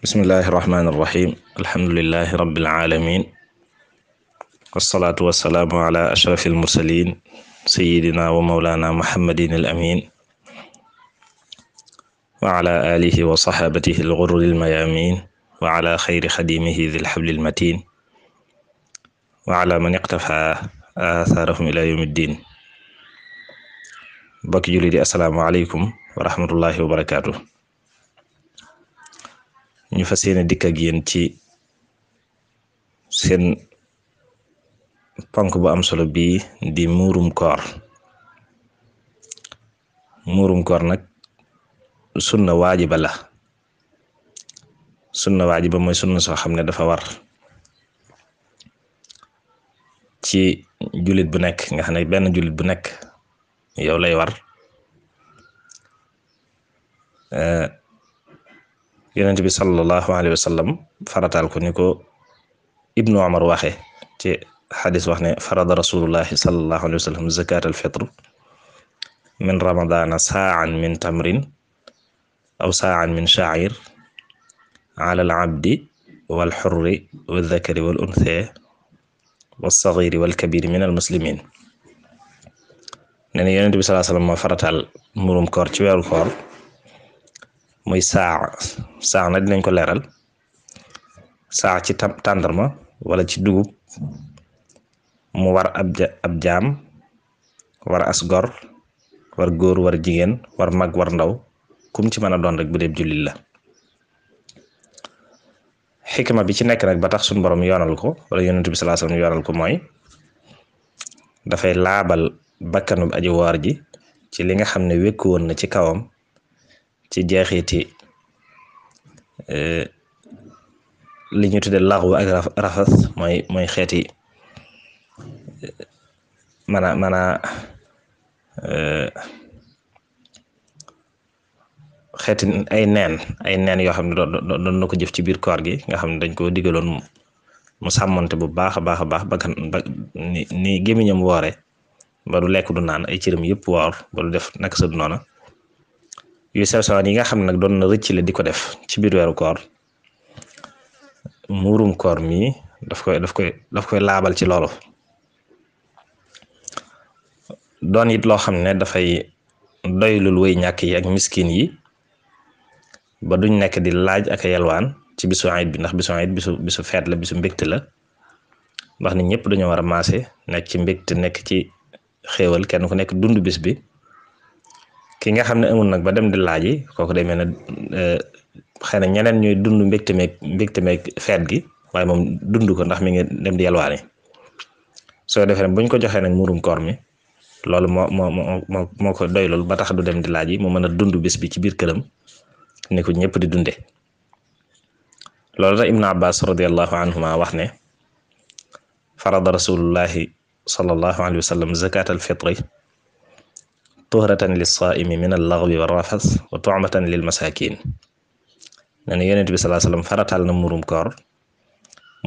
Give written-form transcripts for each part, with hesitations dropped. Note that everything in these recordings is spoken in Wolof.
bismillahi irrahmani irrahim alhamdulilahi rabilalamin wasalaatu wasalaamu ala ashrafi almursalin sayidina wa maulana muhammadin al amin wa ala alihi wa saxaabatihi algurri almayamin wa ala xayri xadimihi di lxabli almatin wa ala man iqtafa athaarahum ila yawmi ddin. bokki julli di assalaamu aleykum wa rahmatullahi wa barakaatu. ñu fas yéene dikk ak yéen ci seen ponk bu am solo bii di muurum koor. muurum koor nag sunna waajiba la. sunna waajiba mooy sunna soo xam ne dafa war ci jullit bu nekk, nga xam ne benn jullit bu nekk yow lay war. yonent bi sallallahu alayhi wa sallam farataal ko ni ko ibnu Umar waxe ci xadis wax ne farada rasulullahi sallallahu alayhi wa sallam zakat al fitr min ramadana saan min tamrin aw saan min sha'ir ala al abdi wal xurri wal dhakari wal untha wal saghiri wal kabiri min al muslimin. nee na yonent bi sallallahu alayhi wa sallam moo farataal murum koor ci weeru koor muy saa na dinañ ko leeral. saa ci tàndarma wala ci dugub mu war ab jaam, war as gor, war góor, war jigéen, war mag, war ndaw, kum ci mën a doon rek bu dee jullit la. xikma bi ci nekk nag ba tax suñu borom yoonal ko wala yonent bi sallallahu alayhi wasallam yoonal ko mooy dafay laabal bakkanub aji woor ji ci li nga xam ne wékku woon na ci kawam ci jeexiti li ñu tudde laxwu ak rafas mooy xeeti xeeti ay neen yoo xam ne doon na ko jëf ci biir koor gi, nga xam ne dañ koo digaloon mu sàmmante bu baax a baax a baax ni gémmiñam woore ba du lekk du naan, ay cëram yëpp woor ba du def naka sa du noona. yu sew sewaan yi nga xam ne nag doon na rëcc le di ko def ci biir weeru koor, muurum koor mi daf koy laabal ci loolu. doon it loo xam ne dafay doylul way ñàkk yi ak miskin yi ba duñ nekk di laaj ak yalwaan ci bisu ayit bi, ndax bisu ayit bisu feet la, bisu mbégte la. ndax nit ñëpp dañoo war a maase nekk ci mbégte, nekk ci xéewal, kenn ku nekk dund bis bi. ki nga xam ne amul nag ba dem di laaji kooku day mel ne xëy na ñeneen ñooy dund mbégte meeg feet gi, waaye moom dund ko ndax mi ngi dem di yalwaani. soo defee buñ ko joxee nag muurum koor mi, loolu moo ko doy lool ba tax du dem di laaji, mu mën a dund bis bi ci biir këram ni ko ñëpp di dunde. loolu tax Ibnu Abbas radiyallahu anhuma wax ne farada rasulullahi sallallahu alayhi wa sallam zakat al fitri tuhratan lis-saa'imi min al-laghwi war-rafas wa tu'matan lil-masaakin. nee na yonent bi sallallahu alayhi wasallam farataal na muurum koor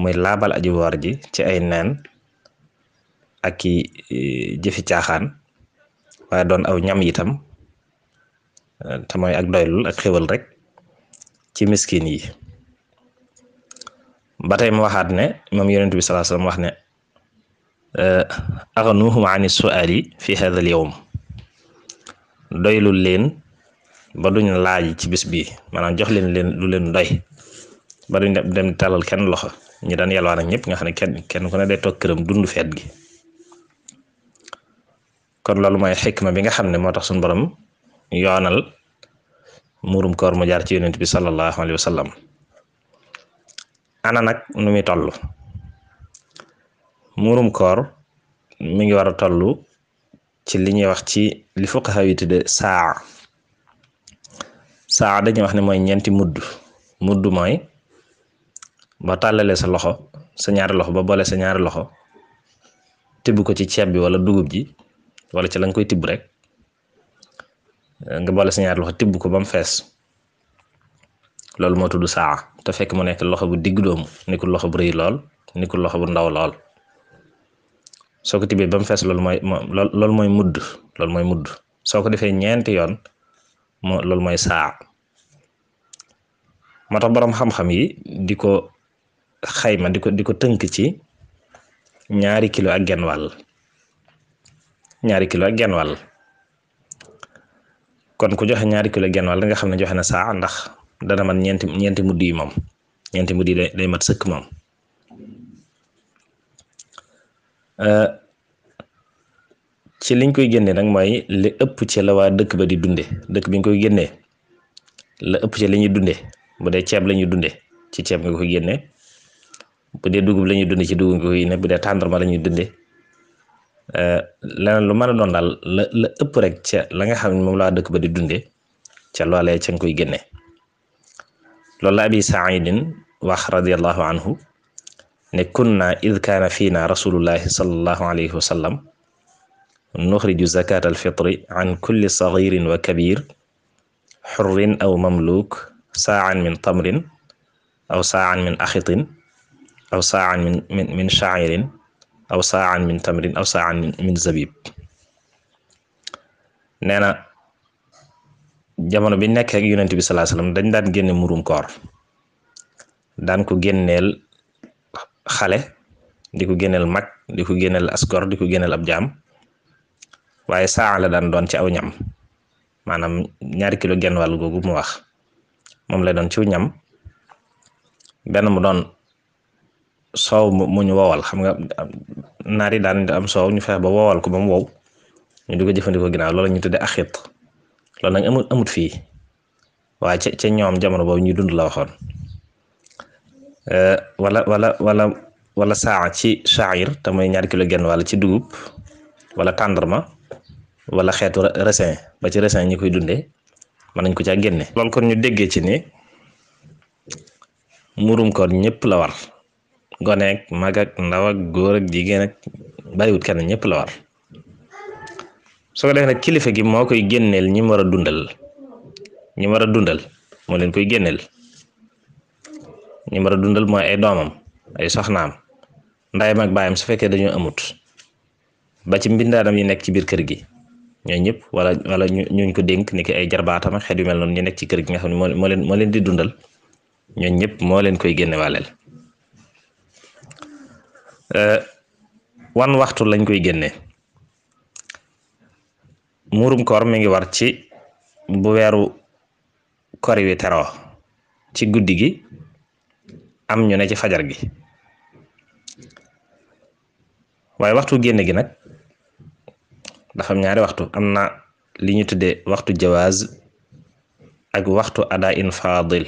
muy laabal aji woor ji ci ay neen ak i jëfi caaxaan, waaye doon aw ñam itam te mooy ak doylul ak xéwal rek ci miskin yi. ba tey mu waxaat ne moom yonent bi sallallahu alayhi wasallam wax ne agnuhum ani su'ali fi hadha al-yawm, doylul leen ba duñ laaj ci bis bi, maanaam jox leen lu leen doy ba duñ dem talal kenn loxo. ñi daan yalwaan ak ñëpp nga xam ne kenn ku ne day toog këram dund feet gi. kon loolu mooy xikma bi nga xam ne moo tax suñu borom yoonal muurum koor mu jaar ci yonent bi sallallahu alayhi wa sallam. ana nag nu muy toll? muurum koor mi ngi war a toll ci li ñuy wax ci li fuqaha yi tudde saa dañuy wax ne mooy ñeenti mudd mooy ba tàllalee sa loxo, sa ñaari loxo, ba boole sa ñaari loxo tibb ko ci ceeb bi wala dugub ji wala ci la nga koy tibb rek, nga boole sa ñaari loxo tibb ko ba mu fees. loolu moo tudd saa, te fekk mu nekk loxo bu digg doomu, nekkul loxo bu rëy lool, nekkul loxo bu ndaw lool. soo ko tibbee ba mu fees loolu mooy mudd. soo ko defee ñeenti yoon loolu mooy saa. moo tax boroom xam-xam yi di ko xayma di ko tënk ci 2 kilo ak genn wàll 2 kilo ak genn wàll kon ku joxe 2 kilo ak genn wàll da nga xam ne joxe na saa ndax dana mat ñeenti mudd yi moom ñeenti mudd yi day mat sëkk moom ci liñ koy génnee nag mooy li ëpp ci la waa dëkk ba di dunde dëkk bi nga koy génnee la ëpp ci li ñuy dunde bu dee ceeb la ñuy dunde ci ceeb nga koy génnee bu dee dugub la ñuy dunde ci dugub nga koy génne bu dee tàndarma la ñuy dunde leneen lu mën a doon daal la ëpp rek ca la nga xam ne moom laa dëkk ba di dunde ca loolee ca nga koy génne loolu la abi saidin wax radiallahu anhu ne kunna id kaana fiina rasulullahi sallallahu alayhi wa sallam nuxriju zakat alfitri an kulli sagirin wa kabir xurrin aw mamluk saan min tamrin aw saan min axitin aw saan min shairin aw saan min tamrin aw saan min zabib nee na jamono bi nekk ak yonent bi salaa sallam dañ daan génne murum koor daan ko génneel xale di ko génneel mag di ko génneel asgor di ko génneel ab jaam waaye saa la daan doon ci aw ñam maanaam 2 kilo genn wàll googu mu wax moom lay doon ci ñam benn mu doon soow mu ñu wowal xam nga naar yi daan am soow ñu fexe ba wowal ko ba mu wow ñu di ko jëfandikoo ginnaaw loolu ñu tuddee axit loolu nag amut fii waaye ca ñoom jamono boobu ñuy dund la waxoon wala saa ci sha'ir te mooy 2 kilo genn wàll ci dugub wala tàndarma wala xeetu raisin ba ci raisin ñi koy dundee mën nañ ko caa génne. loolu kon ñu déggee ci ni murum koor ñëpp la war goneek mag ak ndaw ak góor ak jigéen ak bàyyiwut kenn ñëpp la war soo ko defee nag kilifa gi moo koy génneel ñi war a dundal moo leen koy génneel ñi war a dundal mooy ay doomam ay soxnaam ndayam ak baayam su fekkee dañoo amut ba ci mbindaanam yi nekk ci biir kër gi ñooy ñëpp wala ñuñ ko dénk ni ki ay jarbaatam ak xeet yu mel noonu ñu nekk ci kër gi nga xam ne moo leen di dundal ñooñ ñëpp moo leen koy génne wàlleel wan waxtu lañ koy génne muurum koor mi ngi war ci bu weeru kori wi teroo ci guddi gi am ñu ne ci fajar gi waaye waxtu génne gi nag dafa am 2 waxtu am na li ñu tuddee waxtu jawaaz ak waxtu ada in fadil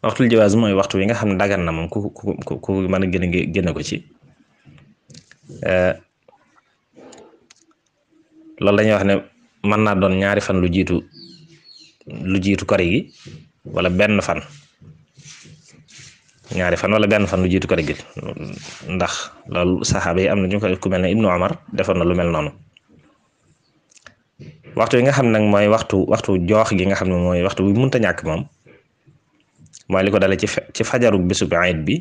waxtul jawaaz mooy waxtu wi nga xam ne dagan na moom ku mën a génne ko ci loolu lañuy wax ne mën naa doon 2 fan lu jiitu kori gi wala benn fan 2 fan wala benn fan lu jiitu kori gi ndax loolu saxaaba yi am na ñu ko ku mel ne Ibnu Umar defoon na lu mel noonu waxtu yi nga xam nag mooy waxtu joox gi nga xam ne mooy waxtu bi mënta ñàkk moom mooy li ko dale ci fajaru bisu Iid bi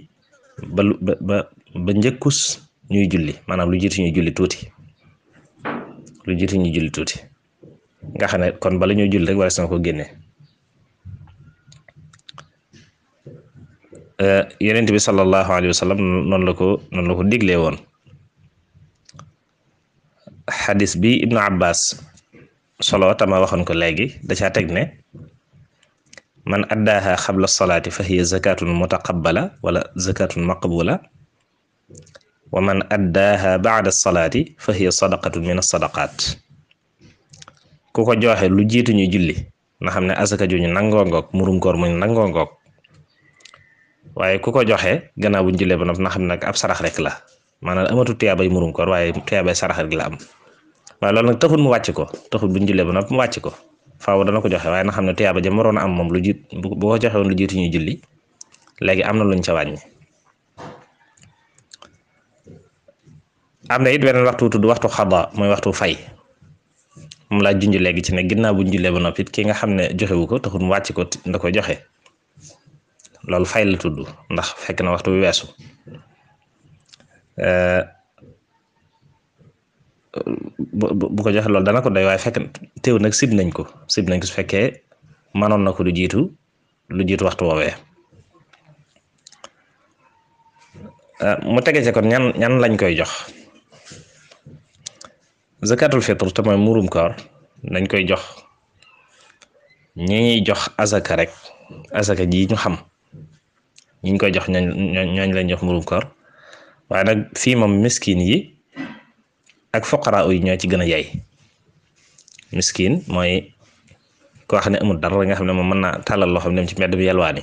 ba njëkkus ñuy julli maanaam lu jiitu ñuy julli tuuti nga xam ne kon bala ñuy julli rek war na ko génne yonent bi sallallahu alayhi wa sallam noonu la ko diglee woon xadis bi Ibnu Abbas solo tama waxoon ko léegi da caa teg ne man addaaha xabla salaati fa hiya zakatun mutaqabbala wala zakatun maqbula wa man addaaha baada salaati fa hiya sadaqatun min as-sadaqaat ku ko joxe lu jiitu ñuy julli na xam ne asaka ju ñu nangoo ngoog murum koor mu nangoo ngoog waaye ku ko joxe gannaaw buñ jullee ba noppi na xam ne nag ab sarax rek la maanaam amatu tiyaabay murum koor waaye tiyaabay sarax rek la am waaye loolu nag taxul mu wàcc ko taxul buñ jullee ba noppi mu wàcc ko faaw dana ko joxe waaye na xam ne tiyaaba jam waroon a am moom bu ko joxe woon lu jiitu ñuy julli léegi am na luñ ca wàññi. am na it beneen waxtu tudd waxtu xada mooy waxtu fay moom laa junj léegi ci ne ginnaaw buñ jullee ba noppi ki nga xam ne joxewu ko taxul mu wàcc ko nda koy joxe loolu fay la tudd ndax fekk na waxtu bi weesu bu ko joxe loolu dana ko doy waaye fekk teew nag sib nañ ko su fekkee mënoon na ko lu jiitu lu jiitu waxtu woowee mu tege ci kon ñan lañ koy jox. zakatul fitr te mooy murum koor dañ koy jox ñi ñuy jox azaka rek, azaka ji ñu xam ñi ñu koy jox ñooñ lañ jox murum koor. waaye nag fii moom miskin yi ak foqara yi ñoo ci gën a yay. miskin mooy koo xam ne amul dara nga xam ne moom mën naa tàllal loo xam ne dem ci mbedd bi yalwaani.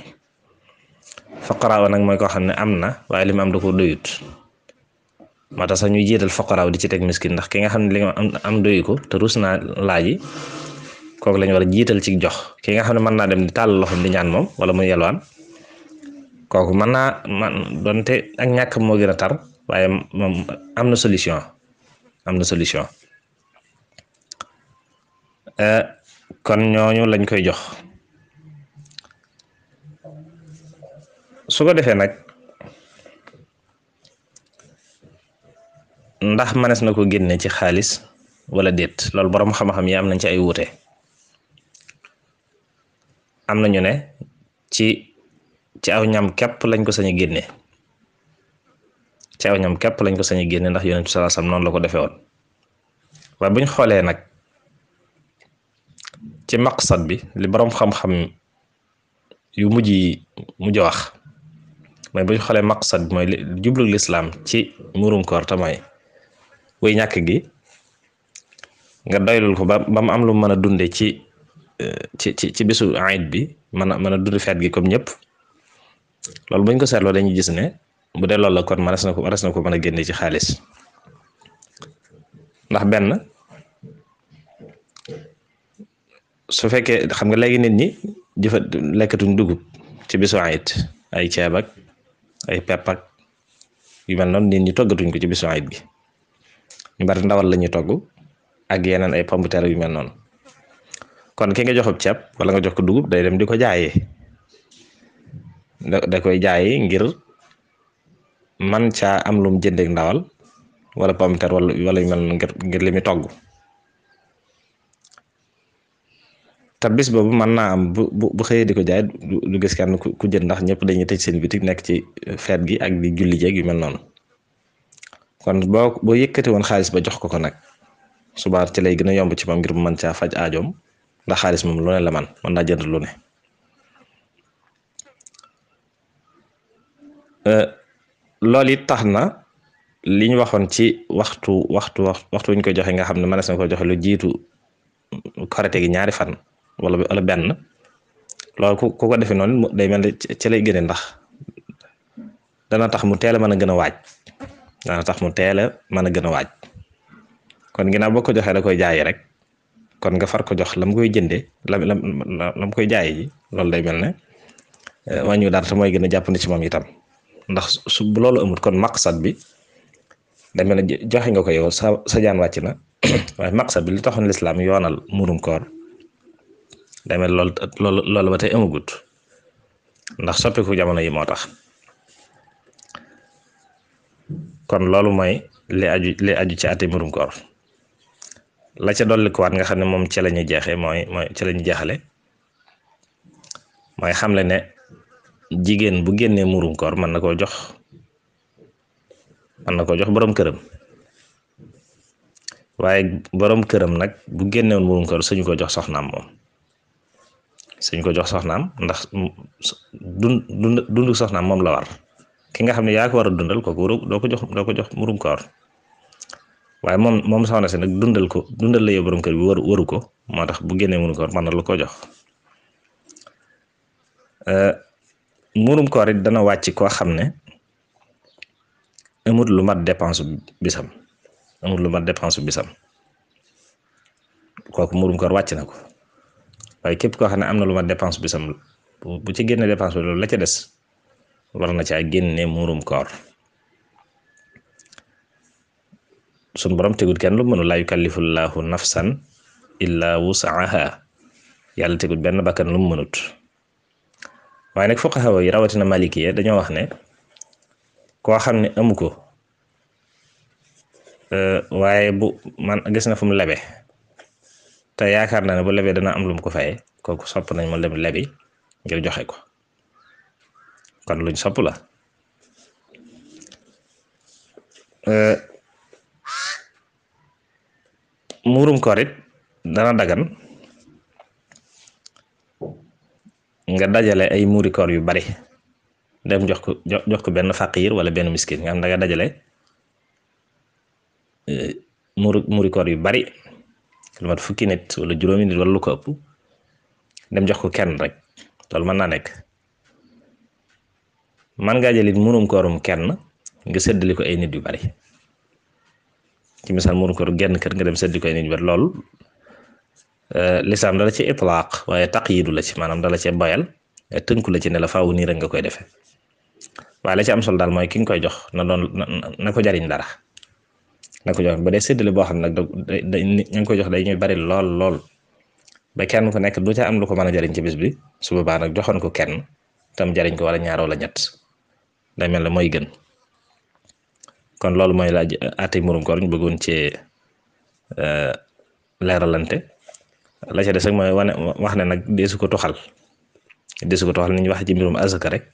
foqara nag mooy koo xam ne am na waaye li mu am da ko doyut, moo tax sax ñuy jiital foqara di ci teg miskin ndax ki nga xam ne li nga am doyu ko te rus naa laaji kooku lañu war a jiital ci jox. ki nga xam ne mën naa dem di tàllal loo xam di ñaan moom wala muy yalwaan kooku mën naa donte ak ñàkk moo gën a tar waaye moom am na solution. kon ñooñu lañ koy jox. su ko defee nag ndax mënees na ko génne ci xaalis wala déet, loolu borom xam-xam yi am nañ ci ay wuute. am nañu ne ci aw ñam képp lañ ko sañ a génne, ci aw ñam képp lañ ko sañ a génne ndax Yonent bi sallallahu alayhi wasallam noonu la ko defee woon. waaye bu ñu xoolee nag ci maqsad bi li borom xam-xam yu mujj wax mooy bu ñu xoolee maqsad bi mooy jublu lislaam ci murum koor te mooy way ñàkk gi nga doylul ko ba mu am lu mën a dunde ci bisu Aïd bi mën a dund feet gi comme ñëpp. loolu buñ ko seetloo dañuy gis ne bu dee loolu la kon manes na ko mën a génne ci xaalis. ndax benn su fekkee xam nga léegi nit ñi lekkatuñ dugub ci bisu Aïd, ay ceeb ak ay pepp ak yu mel noonu nit ñi toggatuñ ko ci bisu Aïd gi. ñu bari ndawal la ñuy togg ak yeneen ay pomme de terre yu mel noonu. kon ki nga joxub ceeb wala nga jox ko dugub day dem di ko jaayee da koy jaayee ngir man caa am lum jëndeek ndawal wala pomme de terre wala yu mel noonu ngir li muy togg. te bis boobu mën naa am bu xëyee di ko jaay du gis kenn ku jënd ndax ñëpp dañuy tëj seen bitik nekk ci feet gi ak di julli jeeg yu mel noonu. kon boo yëkkati woon xaalis ba jox ko nag subaar ci lay gën a yomb ci moom ngir mu mën caa faj aajoom ndax xaalis moom lu ne la mën naa jënd lu ne. loolu it tax na li ñu waxoon ci waxtu ñu koy joxe nga xam ne mënees na ko joxe lu jiitu korite gi ñaari fan wala benn loolu ku ko defee noonu day mel ne ci lay gëne ndax dana tax mu teel a mën a gën a waaj. kon ginnaaw boo ko joxee da koy jaayi rek kon nga far ko jox la mu koy jëndee la mu koy jaayi ji loolu day mel ne wàññi dara te mooy gën a jàppandi ci moom itam. ndax su loolu amut kon maqsad bi day mel ne joxe nga ko yow sa jaan wàcc na waaye maqsad bi li taxoon lislaam yoonal murum koor day mel loolu ba tey amagut ndax soppiku jamono yi moo tax. kon loolu mooy li aju ci ati murum koor. la ca dolli ko waat nga xam ne moom ci la ñuy jeexee mooy ci la ñuy jeexale mooy xamle ne jigéen bu génnee murum koor mën na koo jox borom këram. waaye borom këram nag bu génnewoon murum koor suñu ko jox soxnaam moom suñu ko jox soxnaam ndax dundu soxnaam moom la war. ki nga xam ne yaa ko war a dundal kooku doo ko jox murum koor waaye moom soxna si nag dundal la yow borom kër bi waru ko moo tax bu génnee murum koor mën na la ko jox. murum koor it dana wàcc koo xam ne amut lu mat dépense bisam kooku murum koor wàcc na ko. waaye képp koo xam ne am na lu mat dépense bisam bu ci génne dépense bi loolu la ca des war na caa génne murum koor. sun borom tegut kenn lu mënu laa yukallifullahu nafsan illa wus'aha yàlla tegut benn bakkan lu mu mënut. waaye nag fuqaha yi rawatina malikiya dañoo wax ne koo xam ne amu ko waaye bu man gis na fu mu lebe te yaakaar naa ne bu lebee dana am lu mu ko fayee kooku sopp nañ mu lebi ngir joxe ko kon luñ sopp la muurum koor it dana dagan nga dajale ay muuri koor yu bari dem jox ko benn faqiir wala benn miskin nga xam da nga dajale muuri koor yu bari lu mat fukki nit wala juróomi nit wala lu ko ëpp dem jox ko kenn rek loolu mën naa nekk man ngaa jëlit muurum koorum kenn nga séddali ko ay nit yu bari ci misaal muurum koor genn kër nga dem séddali ko ay nit yu bari loolu lislaam dala ci itlaaq waaye taqyidu la ci maanaam dala ci boyal tënku la ci ne la faaw nii rek nga koy defee waaye la ci am solo daal mooy ki nga koy jox na ko jariñ dara na ko jox ba dee séddale boo xam ne nag ña ngi koy jox day ñuy bari lool ba kenn ku nekk du ca am lu ko mën a jariñ ci bis bi su boobaa nag joxoon ko kenn tam jariñ ko wala ñaar wala ñett day mel ne mooy gën kon loolu mooy laaj àttey muurum koor ñu bëggoon ci leeralante la ca des rek mooy wax ne nag deesu ko toxal ni ñu wax ci mbirum azaka rek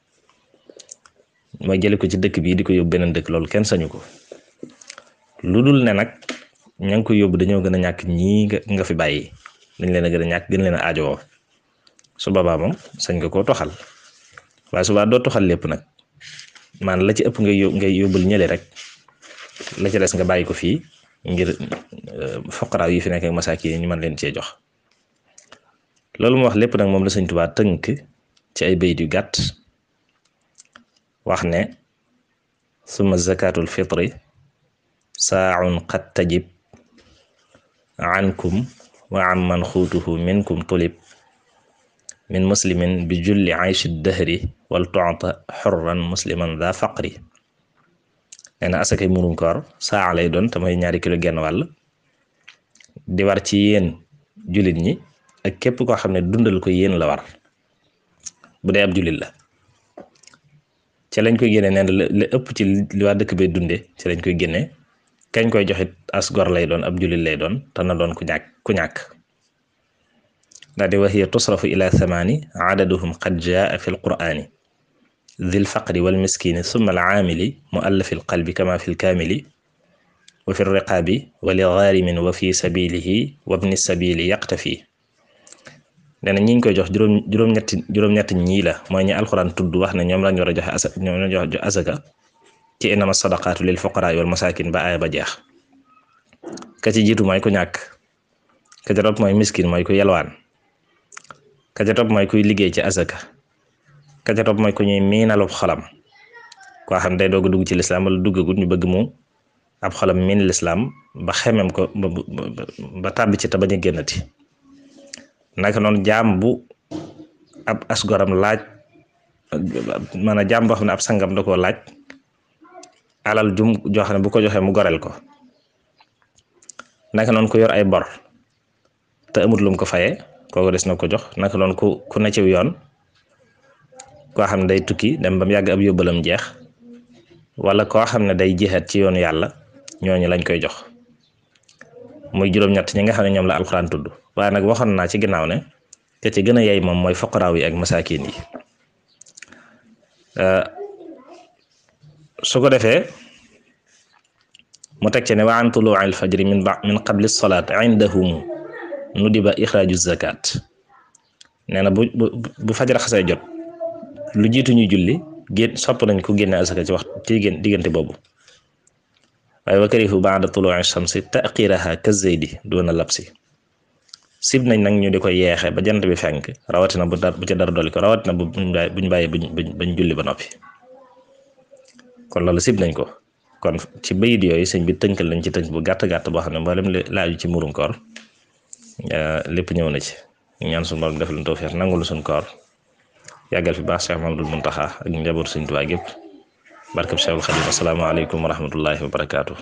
mooy jële ko ci dëkk bii di ko yóbbu beneen dëkk loolu kenn sañu ko lu dul ne nag ña ngi ko yóbbu dañoo gën a ñàkk ñii nga fi bàyyi dañ leen a gën a ñàkk gën leen a aajowoo su boobaa moom sañ nga koo toxal waaye su boobaa doo toxal lépp nag maanaam la ci ëpp ngay yóbbul ñële rek la ci des nga bàyyi ko fii ngir foqaraaw yi fi nekk ak masaakin yi ñu mën leen cee jox loolu mu wax lépp nag moom la Sëñ Tuubaa tënk ci ay bayit yu gàtt wax ne summa zakatul fitri saaun qad tajib ankum wa amman xuutuhu minkum tulib min muslimin bi julli ayshi dahri wal tu'ta xurran musliman da faqri nee na asakay muurum koor saa lay doon te mooy 2 kilo genn wàll di war ci yéen jullit ñi ak képp koo xam ne dundal ko yéen la war bu dee ab jullit la ci lañ koy génne nee na la ëpp ci li waa dëkk bay dunde ci lañ koy génne kañ koy joxit as gor lay doon ab jullit lay doon te na doon ku ñàkk daal di wa hiya tusrafu ila 8 adaduhum qad jaa fi lqur'ani dhil faqri wal miskini summa al aamili muallafi al qalbi kama fi l kaamili wa fi riqaabi wa li gharimin wa fi sabilihi wa ibni sabili yaqtafi nee na ñi ngi koy jox juróom-ñetti ñii la mooy ñi alxuraan tudd wax ne ñoom lañ war a joxe ñoom lañ jox asaka ci innama sadaqaatu lil fuqaraa wal masaakin ba aaya ba jeex ka ci jiitu mooy ku ñàkk ka ca topp mooy miskin mooy ku yelwaan ka ca topp mooy kuy liggéey ci asaka ka ca topp mooy ku ñuy miinalub xolam koo xam day doog a dugg ci lislaam wala duggagut ñu bëgg mu ab xolam miin lislaam ba xemem ko ba tàbbi ci te bañ a génnati naka noonu jaam bu ab asgoram laaj maanaam jaam boo xam ne ab sangam da koo laaj alal jum joo xam ne bu ko joxee mu goreel ko naka noonu ku yor ay bor te amut lum ko fayee kooku des na ko jox naka noonu ku ne ci yoon koo xam ne day tukki dem ba mu yàgg ab yóbbalam jeex wala koo xam ne day jihaat ci yoonu yàlla ñooñu lañ koy jox muy juróom-ñett ñi nga xam ne ñoom la alxuraan tudd waaye nag waxoon naa ci ginnaaw ne te ci gën a yey moom mooy foqaraaw yi ak masaakin yi su ko defee mu teg ci ne wa an tuluu al fajri min qabli salaat indahum nudiba ixraaju zakat nee na bu fajar xasee jot lu jiitu ñuy julli sopp nañ ko génne asaka ci waxtu ci diggante boobu waaye wa karihu ba'da tuluu'i shamsi ta'khiraha ka zaydi doona labsi sib nañ nag ñu di ko yeexe ba jant bi fenk rawatina bu ca dara dolli ko rawatina buñ bàyyi bañ julli ba noppi kon loolu sib nañ ko kon ci bayit yooyu sëñ bi tënkal lañ ci tënk bu gàtt boo xam ne mboolem laaju ci muurum koor lépp ñëw na ci ñaan suñu borom def leen tawfiq nangul suñu koor yàggal fi baax Cheikh Mamadou Muntaxa ak njaboot Sëñ Tuubaa gépp barkab Cheikhul Xadim assalaamu aleykum wa rahmatullahi wa barakaatu